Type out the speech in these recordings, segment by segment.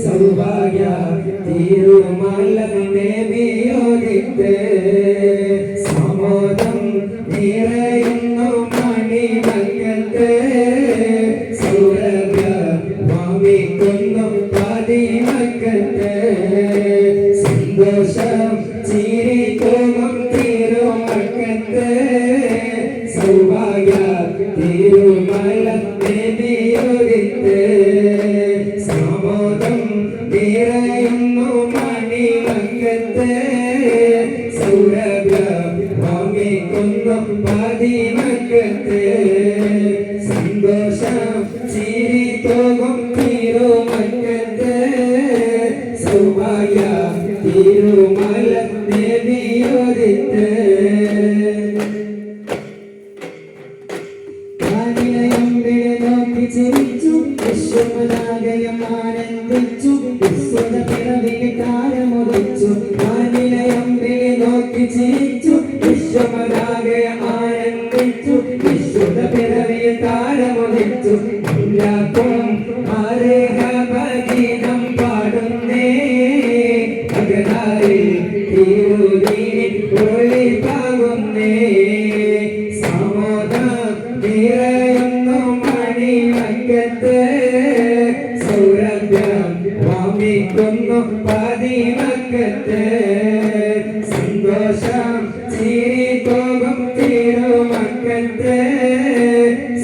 സൗഭാഗ്യ തിരുമലന്റെ വിയോജിത്ത് സമോദം നിറയുന്നു മണിമക്കത്ത് സൗരഭ്യ വാമിക്കുന്നു പതിമക്കത്ത് സന്തോഷം ചിരിത്തോമം തിരുമക്കത്ത് സൗഭാഗ്യ തിരുമലന്റെ വിയോജിത്ത് സമോദം നിറയുന്നു മണിമക്കത്ത് സൗരഭ്യ വാങ്ങിക്കുന്നു പതിമക്കത്ത് സന്തോഷം ചിരിത്തോകും തിരുമക്കത്ത് സൗഭാഗ്യ തിരുമല ദേവിയോദിത്ത് ചിരിച്ചു വിശ്വമനാകയം ആനന്ദിച്ചു വിശ്വപിറവിക്ക് കാലമുദിച്ചു വാനിലയമ്പിനെ നോക്കി ചിരിച്ചു വിശ്വമനാകയം ആനന്ദിച്ചു വിശ്വപിറവിക്ക് കാലമുദിച്ചു എല്ലാവർക്കും ഗീതം പാടുന്നേ അകനാരി തിരുനീരിൽ ഒളി പാകുന്നേ സമോദം നിറയുന്നു മണിമക്കത്ത് സൗരഭ്യം വാമിക്കുന്നു പതിമക്കത്ത് സന്തോഷം ചിരിത്തോകും തിരുമക്കത്ത്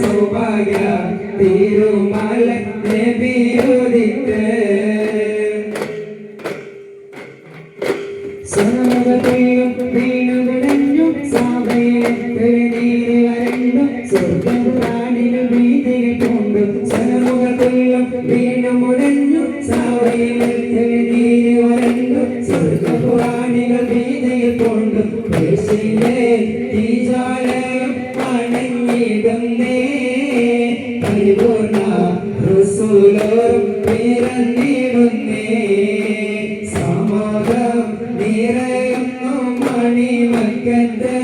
സൗഭാഗ്യ തിരുമല ദേവിയോദിത്ത് സ്വരമുഖത്തെയും വീണുടഞ്ഞു സാമയെ നീരിലരണ്ടു സ്വർഗപ്രാണികൾ വീതികൾ കൊണ്ടു സ്വരമുഖത്തെയും വീണുമുടഞ്ഞു സാമയെ നീരിലരണ്ടു സ്വർഗപ്രാണികൾ വീതികൾ കൊണ്ടു ദേശിലെ തീജാലയം അണങ്ങിടുന്നേ പരിപൂർണ റസൂലോരും പിറന്നിടുന്നേ സമോദം നിറയുന്നു മണിമക്കത്ത്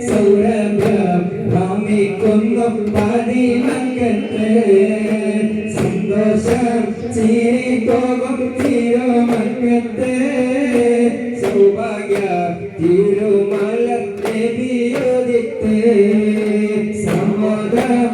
സൗരഭ്യം വാമിക്കുന്നു പതിമക്കത്ത് സന്തോഷം ചിരിത്തോകും തിരുമക്കത്ത് സൗഭാഗ്യ തിരുമല ദേവിയോദിത്ത് സമോദം